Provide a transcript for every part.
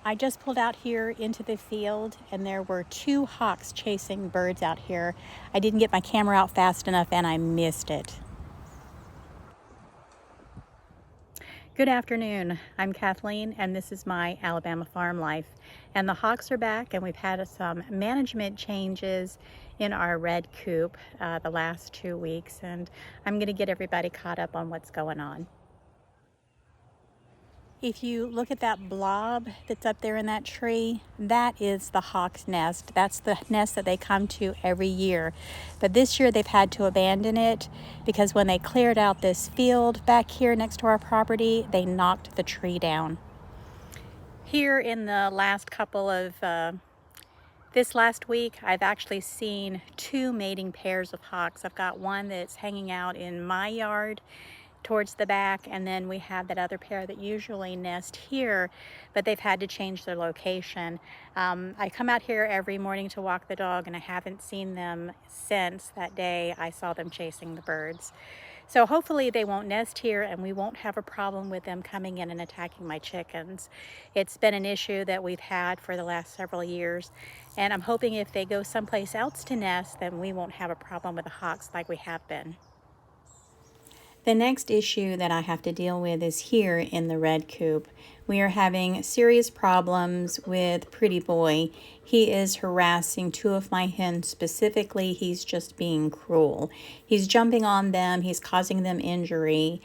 I just pulled out here into the field and there were 2 hawks chasing birds out here. I didn't get my camera out fast enough and I missed it. Good afternoon, I'm Kathleen and this is my Alabama farm life. And the hawks are back and we've had some management changes in our Red Coop the last 2 weeks, and I'm going to get everybody caught up on what's going on. If you look at that blob that's up there in that tree, that is the hawk's nest. That's the nest that they come to every year. But this year they've had to abandon it because when they cleared out this field back here next to our property, they knocked the tree down. Here in the last couple of, this last week, I've actually seen 2 mating pairs of hawks. I've got one that's hanging out in my yard towards the back, and then we have that other pair that usually nest here, but they've had to change their location. I come out here every morning to walk the dog, and I haven't seen them since that day I saw them chasing the birds. So hopefully they won't nest here and we won't have a problem with them coming in and attacking my chickens. It's been an issue that we've had for the last several years, and I'm hoping if they go someplace else to nest, then we won't have a problem with the hawks like we have been. The next issue that I have to deal with is here in the Red Coop. We are having serious problems with Pretty Boy. He is harassing 2 of my hens specifically. He's just being cruel. He's jumping on them, he's causing them injury,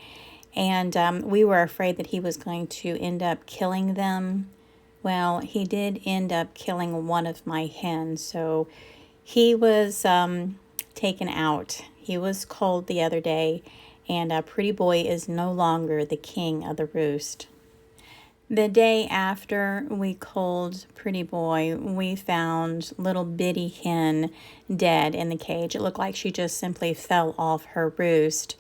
and we were afraid that he was going to end up killing them. Well, he did end up killing one of my hens, so he was taken out. He was culled the other day, and Pretty Boy is no longer the king of the roost. The day after we culled Pretty Boy, we found little bitty hen dead in the cage. It looked like she just simply fell off her roost.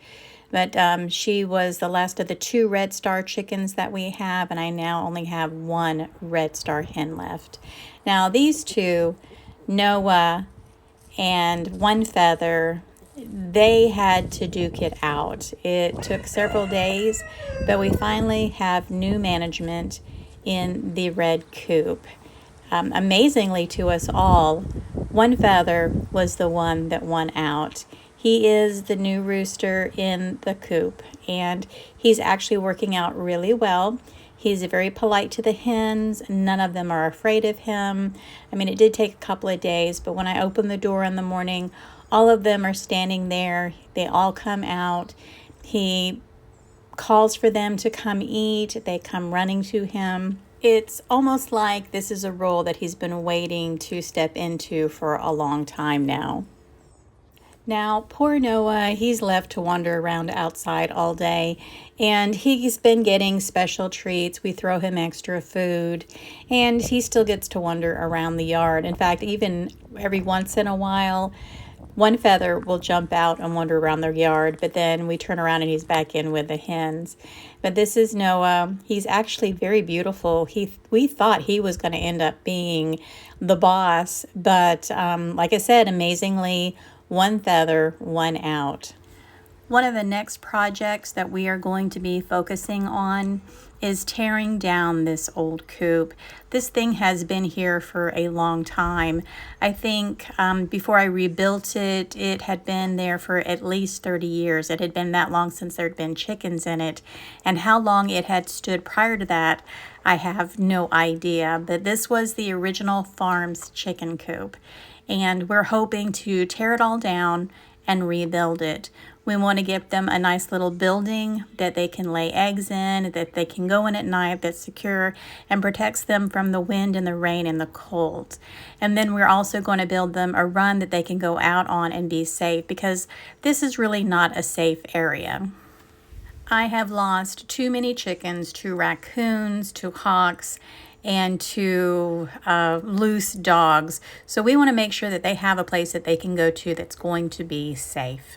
But she was the last of the 2 Red Star chickens that we have, and I now only have 1 Red Star hen left. Now these 2, Noah and One Feather, they had to duke it out. It took several days, but we finally have new management in the Red Coop. Amazingly to us all, One Feather was the one that won out. He is the new rooster in the coop, and he's actually working out really well. He's very polite to the hens. None of them are afraid of him. I mean, it did take a couple of days, but when I opened the door in the morning, all of them are standing there. They all come out. He calls for them to come eat. They come running to him. It's almost like this is a role that he's been waiting to step into for a long time now. Now, poor Noah, he's left to wander around outside all day, and he's been getting special treats. We throw him extra food, and he still gets to wander around the yard. In fact, even every once in a while, One Feather will jump out and wander around their yard, but then we turn around and he's back in with the hens. But this is Noah. He's actually very beautiful. We thought he was going to end up being the boss, but like I said, amazingly, One Feather won out. One of the next projects that we are going to be focusing on is tearing down this old coop. This thing has been here for a long time. I think before I rebuilt it, it had been there for at least 30 years. It had been that long since there had been chickens in it. And how long it had stood prior to that, I have no idea. But this was the original farm's chicken coop. And we're hoping to tear it all down and rebuild it. We want to give them a nice little building that they can lay eggs in, that they can go in at night, that's secure and protects them from the wind and the rain and the cold. And then we're also going to build them a run that they can go out on and be safe, because this is really not a safe area. I have lost too many chickens to raccoons, to hawks, and to loose dogs. So we want to make sure that they have a place that they can go to that's going to be safe.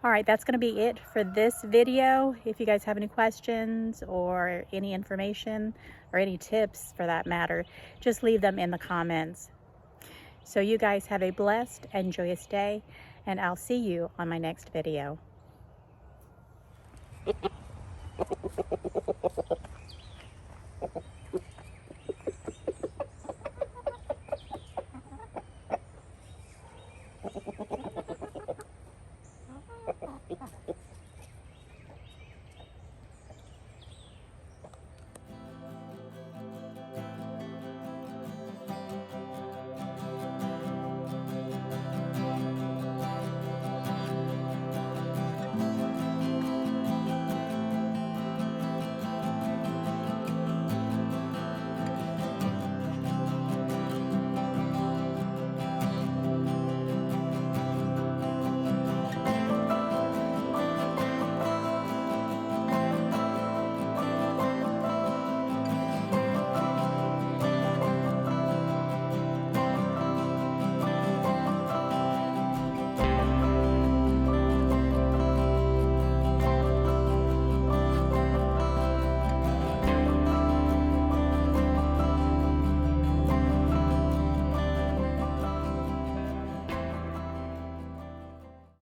All right, that's going to be it for this video. If you guys have any questions or any information or any tips for that matter, just leave them in the comments. So you guys have a blessed and joyous day, and I'll see you on my next video.